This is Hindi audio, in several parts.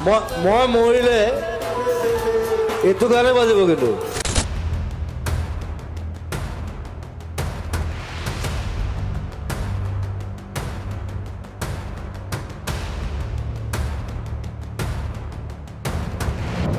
মই মৰিলে এইটো গানে বাজিব কিন্তু।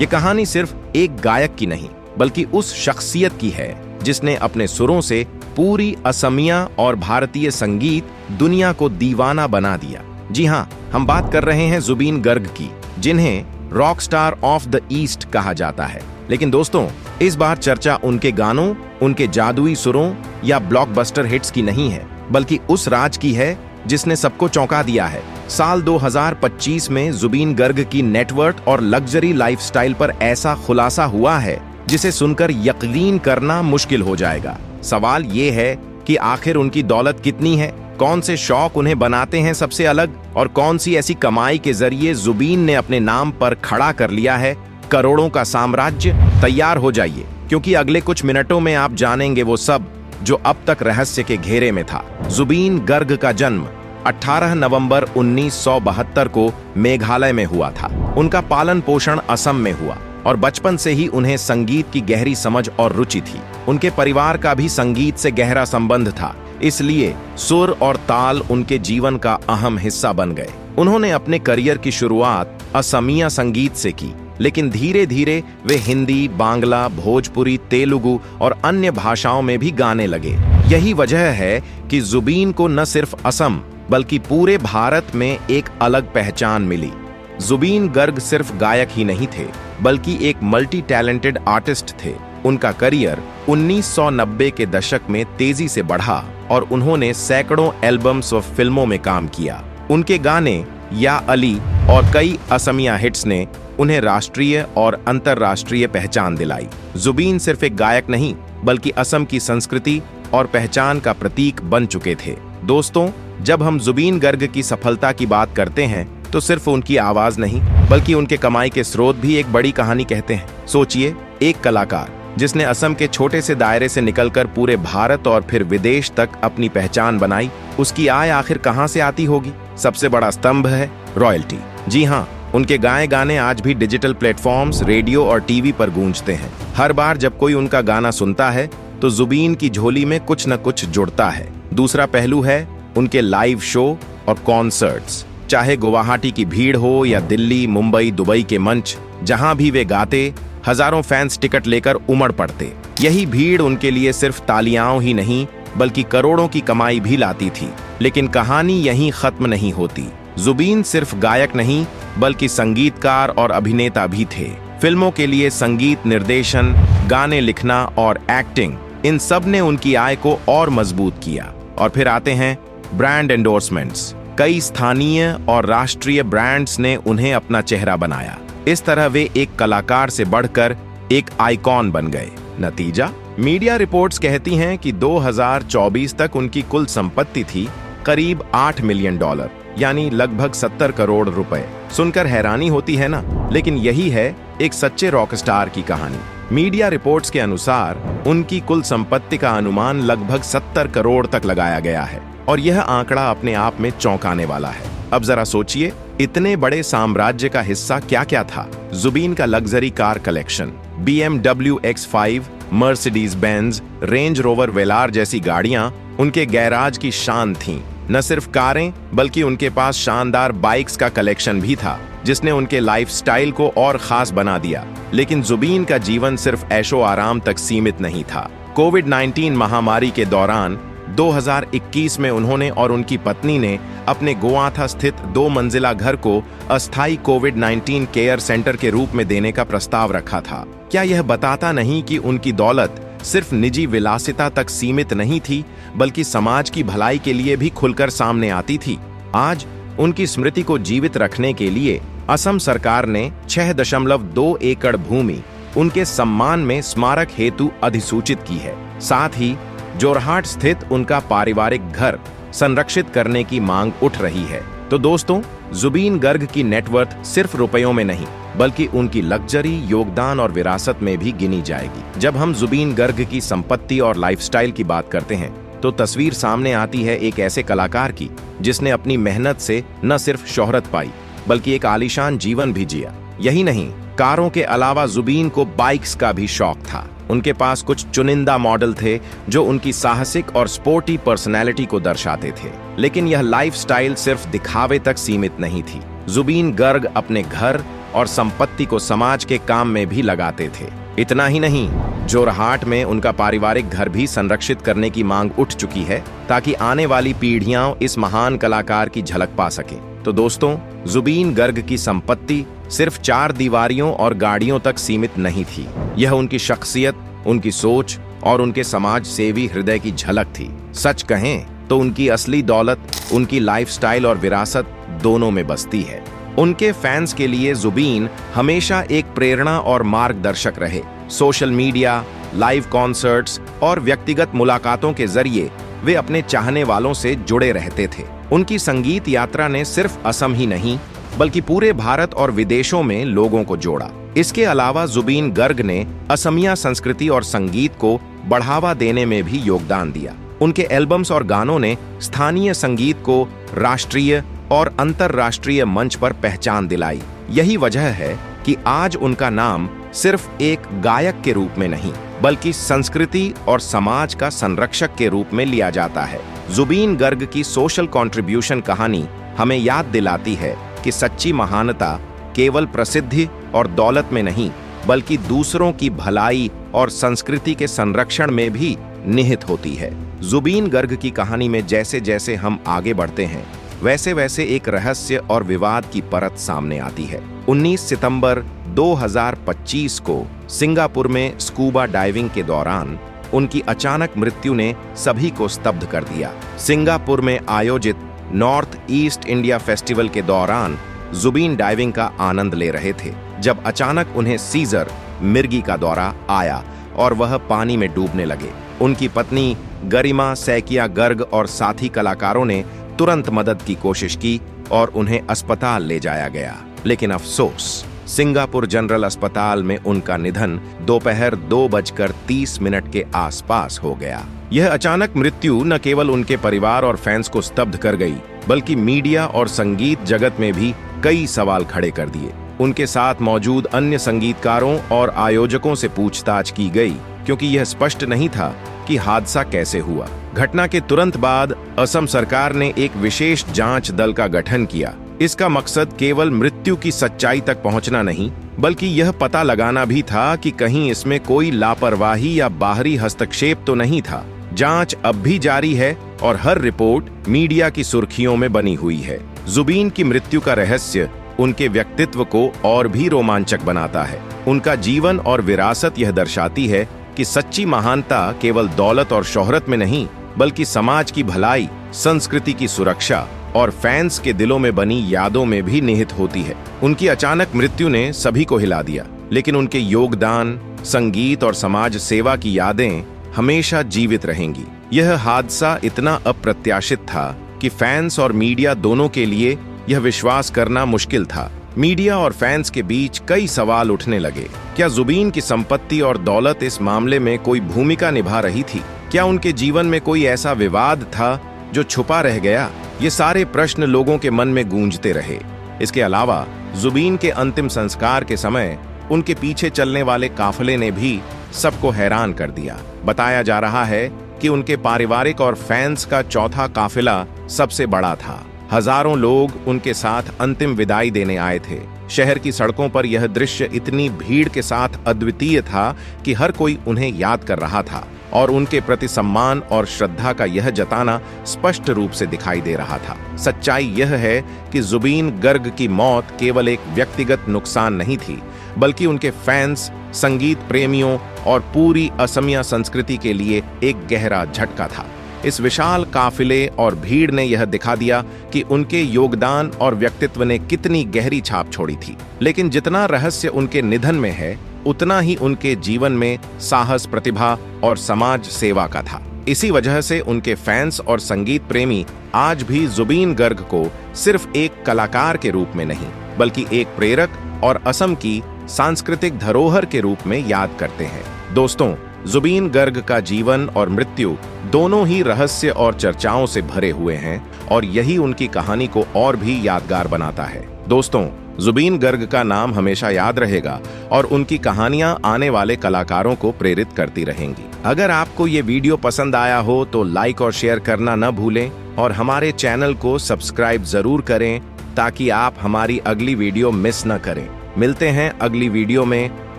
ये कहानी सिर्फ एक गायक की नहीं बल्कि उस शख्सियत की है जिसने अपने सुरों से पूरी असमिया और भारतीय संगीत दुनिया को दीवाना बना दिया। जी हाँ, हम बात कर रहे हैं जुबीन गर्ग की, जिन्हें rock star of the east कहा जाता है। लेकिन दोस्तों, इस बार चर्चा उनके गानों, उनके जादुई सुरों या ब्लॉकबस्टर हिट्स की नहीं है, बल्कि उस राज की है जिसने सबको चौंका दिया है। साल 2025 में जुबीन गर्ग की नेटवर्थ और लग्जरी लाइफस्टाइल पर ऐसा खुलासा हुआ है जिसे सुनकर यकीन करना मुश्किल हो जाएगा। सवाल ये है कि आखिर उनकी दौलत कितनी है, कौन से शौक उन्हें बनाते हैं सबसे अलग, और कौन सी ऐसी कमाई के जरिए जुबीन ने अपने नाम पर खड़ा कर लिया है करोड़ों का साम्राज्य। तैयार हो जाइए, क्योंकि अगले कुछ मिनटों में आप जानेंगे वो सब जो अब तक रहस्य के घेरे में था। जुबीन गर्ग का जन्म 18 नवंबर 1972 को मेघालय में हुआ था। उनका पालन पोषण असम में हुआ और बचपन से ही उन्हें संगीत की गहरी समझ और रुचि थी। उनके परिवार का भी संगीत से गहरा संबंध था, इसलिए सुर और ताल उनके जीवन का अहम हिस्सा बन गए। उन्होंने अपने करियर की शुरुआत असमिया संगीत से की, लेकिन धीरे धीरे वे हिंदी, बांग्ला, भोजपुरी, तेलुगु और अन्य भाषाओं में भी गाने लगे। यही वजह है कि जुबीन को न सिर्फ असम बल्कि पूरे भारत में एक अलग पहचान मिली। जुबीन गर्ग सिर्फ गायक ही नहीं थे, बल्कि एक मल्टी टैलेंटेड आर्टिस्ट थे। उनका करियर 1990 के दशक में तेजी से बढ़ा और उन्होंने सैकड़ों एल्बम्स और फिल्मों में काम किया। उनके गाने या अली और कई असमिया हिट्स ने उन्हें राष्ट्रीय और अंतर्राष्ट्रीय पहचान दिलाई। जुबीन सिर्फ एक गायक नहीं, बल्कि असम की संस्कृति और पहचान का प्रतीक बन चुके थे। दोस्तों, जब हम जुबीन गर्ग की सफलता की बात करते हैं तो सिर्फ उनकी आवाज नहीं, बल्कि उनके कमाई के स्रोत भी एक बड़ी कहानी कहते हैं। सोचिए, एक कलाकार जिसने असम के छोटे से दायरे से निकलकर पूरे भारत और फिर विदेश तक अपनी पहचान बनाई, उसकी आय आखिर कहां से आती होगी? सबसे बड़ा स्तंभ है रॉयल्टी। जी हाँ, उनके गाए गाने आज भी डिजिटल प्लेटफॉर्म्स, रेडियो और टीवी पर गूंजते हैं। हर बार जब कोई उनका गाना सुनता है तो जुबीन की झोली में कुछ न कुछ जुड़ता है। दूसरा पहलू है उनके लाइव शो और कॉन्सर्ट्स। चाहे गुवाहाटी की भीड़ हो या दिल्ली, मुंबई, दुबई के मंच, जहां भी वे गाते, हजारों फैंस टिकट लेकर उमड़ पड़ते। यही भीड़ उनके लिए सिर्फ तालियां ही नहीं, बल्कि करोड़ों की कमाई भी लाती थी। लेकिन कहानी यहीं खत्म नहीं होती। जुबीन सिर्फ गायक नहीं, बल्कि संगीतकार और अभिनेता भी थे। फिल्मों के लिए संगीत निर्देशन, गाने लिखना और एक्टिंग, इन सब ने उनकी आय को और मजबूत किया। और फिर आते हैं ब्रांड एंडोर्समेंट्स। कई स्थानीय और राष्ट्रीय ब्रांड्स ने उन्हें अपना चेहरा बनाया। इस तरह वे एक कलाकार से बढ़कर एक आइकॉन बन गए। नतीजा, मीडिया रिपोर्ट्स कहती हैं कि 2024 तक उनकी कुल संपत्ति थी करीब $8 मिलियन, यानी लगभग 70 करोड़ रुपए। सुनकर हैरानी होती है ना, लेकिन यही है एक सच्चे रॉक स्टार की कहानी। मीडिया रिपोर्ट्स के अनुसार उनकी कुल संपत्ति का अनुमान लगभग 70 करोड़ तक लगाया गया है, और यह आंकड़ा अपने आप में चौंकाने वाला है। अब जरा सोचिए, इतने बड़े साम्राज्य का हिस्सा क्या क्या था? जुबीन का luxury car collection, BMW X5, Mercedes Benz, Range Rover Velar जैसी गाड़ियां उनके गैराज की शान थीं। न सिर्फ कारें, बल्कि उनके पास शानदार बाइक्स का कलेक्शन भी था, जिसने उनके लाइफस्टाइल को और खास बना दिया। लेकिन जुबीन का जीवन सिर्फ ऐशो आराम तक सीमित नहीं था। कोविड-19 महामारी के दौरान 2021 में उन्होंने और उनकी पत्नी ने अपने गोवाथा स्थित 2 मंजिला घर को अस्थायी कोविड-19 केयर सेंटर के रूप में देने का प्रस्ताव रखा था। क्या यह बताता नहीं कि उनकी दौलत सिर्फ निजी विलासिता तक सीमित नहीं थी, बल्कि समाज की भलाई के लिए भी खुलकर सामने आती थी? आज उनकी स्मृति को जीवित रखने के लिए असम सरकार ने 6.2 एकड़ भूमि उनके सम्मान में स्मारक हेतु अधिसूचित की है। साथ ही जोरहाट स्थित उनका पारिवारिक घर संरक्षित करने की मांग उठ रही है। तो दोस्तों, जुबीन गर्ग की नेटवर्थ सिर्फ रुपयों में नहीं, बल्कि उनकी लग्जरी, योगदान और विरासत में भी गिनी जाएगी। जब हम जुबीन गर्ग की संपत्ति और लाइफस्टाइल की बात करते हैं, तो तस्वीर सामने आती है एक ऐसे कलाकार की जिसने अपनी मेहनत से न सिर्फ शोहरत पाई, बल्कि एक आलीशान जीवन भी जिया। यही नहीं, कारों के अलावा जुबीन को बाइक्स का भी शौक था। उनके पास कुछ चुनिंदा मॉडल थे जो उनकी साहसिक और स्पोर्टी पर्सनैलिटी को दर्शाते थे। लेकिन यह लाइफस्टाइल सिर्फ दिखावे तक सीमित नहीं थी। जुबीन गर्ग अपने घर और संपत्ति को समाज के काम में भी लगाते थे। इतना ही नहीं, जोरहाट में उनका पारिवारिक घर भी संरक्षित करने की मांग उठ चुकी है ताकि आने वाली पीढ़ियां इस महान कलाकार की झलक पा सकें। तो दोस्तों, जुबीन गर्ग की संपत्ति सिर्फ 4 दीवारियों और गाड़ियों तक सीमित नहीं थी। यह उनकी शख्सियत, उनकी सोच और उनके समाज सेवी हृदय की झलक थी। सच कहें तो उनकी असली दौलत उनकी लाइफस्टाइल और विरासत दोनों में बसती है। उनके फैंस के लिए जुबीन हमेशा एक प्रेरणा और मार्गदर्शक रहे। सोशल मीडिया, लाइव कॉन्सर्ट्स और व्यक्तिगत मुलाकातों के जरिए वे अपने चाहने वालों से जुड़े रहते थे। उनकी संगीत यात्रा ने सिर्फ असम ही नहीं बल्कि पूरे भारत और विदेशों में लोगों को जोड़ा। इसके अलावा जुबीन गर्ग ने असमिया संस्कृति और संगीत को बढ़ावा देने में भी योगदान दिया। उनके एल्बम्स और गानों ने स्थानीय संगीत को राष्ट्रीय और अंतर्राष्ट्रीय मंच पर पहचान दिलाई। यही वजह है कि आज उनका नाम सिर्फ एक गायक के रूप में नहीं बल्कि संस्कृति और समाज का संरक्षक के रूप में लिया जाता है। जुबीन गर्ग की सोशल कंट्रीब्यूशन कहानी हमें याद दिलाती है कि सच्ची महानता केवल प्रसिद्धि और दौलत में नहीं बल्कि दूसरों की भलाई और संस्कृति के संरक्षण में भी निहित होती है। जुबीन गर्ग की कहानी में जैसे जैसे हम आगे बढ़ते हैं वैसे वैसे एक रहस्य और विवाद की परत सामने आती है। 19 सितंबर 2025 को सिंगापुर में स्कूबा डाइविंग के दौरान उनकी अचानक मृत्यु ने सभी को स्तब्ध कर दिया। सिंगापुर में आयोजित नॉर्थ ईस्ट इंडिया फेस्टिवल के दौरान जुबीन डाइविंग का आनंद ले रहे थे जब अचानक उन्हें सीजर मिर्गी का दौरा आया और वह पानी में डूबने लगे। उनकी पत्नी गरिमा सैकिया गर्ग और साथी कलाकारों ने तुरंत मदद की कोशिश की और उन्हें अस्पताल ले जाया गया। लेकिन अफसोस, सिंगापुर जनरल अस्पताल में उनका निधन दोपहर 2:30 के आसपास हो गया। यह अचानक मृत्यु न केवल उनके परिवार और फैंस को स्तब्ध कर गई बल्कि मीडिया और संगीत जगत में भी कई सवाल खड़े कर दिए। उनके साथ मौजूद अन्य संगीतकारों और आयोजकों से पूछताछ की गई क्योंकि यह स्पष्ट नहीं था कि हादसा कैसे हुआ। घटना के तुरंत बाद असम सरकार ने एक विशेष जांच दल का गठन किया। इसका मकसद केवल मृत्यु की सच्चाई तक पहुंचना नहीं बल्कि यह पता लगाना भी था कि कहीं इसमें कोई लापरवाही या बाहरी हस्तक्षेप तो नहीं था। जांच अब भी जारी है और हर रिपोर्ट मीडिया की सुर्खियों में बनी हुई है। जुबीन की मृत्यु का रहस्य उनके व्यक्तित्व को और भी रोमांचक बनाता है। उनका जीवन और विरासत यह दर्शाती है कि सच्ची महानता केवल दौलत और शोहरत में नहीं बल्कि समाज की भलाई, संस्कृति की सुरक्षा और फैंस के दिलों में बनी यादों में भी निहित होती है। उनकी अचानक मृत्यु ने सभी को हिला दिया, लेकिन उनके योगदान, संगीत और समाज सेवा की यादें हमेशा जीवित रहेंगी। यह हादसा इतना अप्रत्याशित था कि फैंस और मीडिया दोनों के लिए यह विश्वास करना मुश्किल था। मीडिया और फैंस के बीच कई सवाल उठने लगे। क्या जुबीन की संपत्ति और दौलत इस मामले में कोई भूमिका निभा रही थी? क्या उनके जीवन में कोई ऐसा विवाद था जो छुपा रह गया? ये सारे प्रश्न लोगों के मन में गूंजते रहे। इसके अलावा जुबीन के अंतिम संस्कार के समय उनके पीछे चलने वाले काफिले ने भी सबको हैरान कर दिया। बताया जा रहा है कि उनके पारिवारिक और फैंस का चौथा काफिला सबसे बड़ा था। हजारों लोग उनके साथ अंतिम विदाई देने आए थे। शहर की सड़कों पर यह दृश्य इतनी भीड़ के साथ अद्वितीय था कि हर कोई उन्हें याद कर रहा था और उनके प्रति सम्मान और श्रद्धा का यह जताना स्पष्ट रूप से दिखाई दे रहा था। सच्चाई यह है कि जुबीन गर्ग की मौत केवल एक व्यक्तिगत नुकसान नहीं थी बल्कि उनके फैंस, संगीत प्रेमियों और पूरी असमिया संस्कृति के लिए एक गहरा झटका था। इस विशाल काफिले और भीड़ ने यह दिखा दिया कि उनके योगदान और व्यक्तित्व ने कितनी गहरी छाप छोड़ी थी। लेकिन जितना रहस्य उनके निधन में है उतना ही उनके जीवन में साहस, प्रतिभा और समाज सेवा का था। इसी वजह से उनके फैंस और संगीत प्रेमी आज भी जुबीन गर्ग को सिर्फ एक कलाकार के रूप में नहीं बल्कि एक प्रेरक और असम की सांस्कृतिक धरोहर के रूप में याद करते हैं। दोस्तों, जुबीन गर्ग का जीवन और मृत्यु दोनों ही रहस्य और चर्चाओं से भरे हुए हैं और यही उनकी कहानी को और भी यादगार बनाता है। दोस्तों, जुबीन गर्ग का नाम हमेशा याद रहेगा और उनकी कहानियां आने वाले कलाकारों को प्रेरित करती रहेंगी। अगर आपको ये वीडियो पसंद आया हो तो लाइक और शेयर करना न भूलें और हमारे चैनल को सब्सक्राइब जरूर करें ताकि आप हमारी अगली वीडियो मिस न करें। मिलते हैं अगली वीडियो में।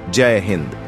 जय हिंद।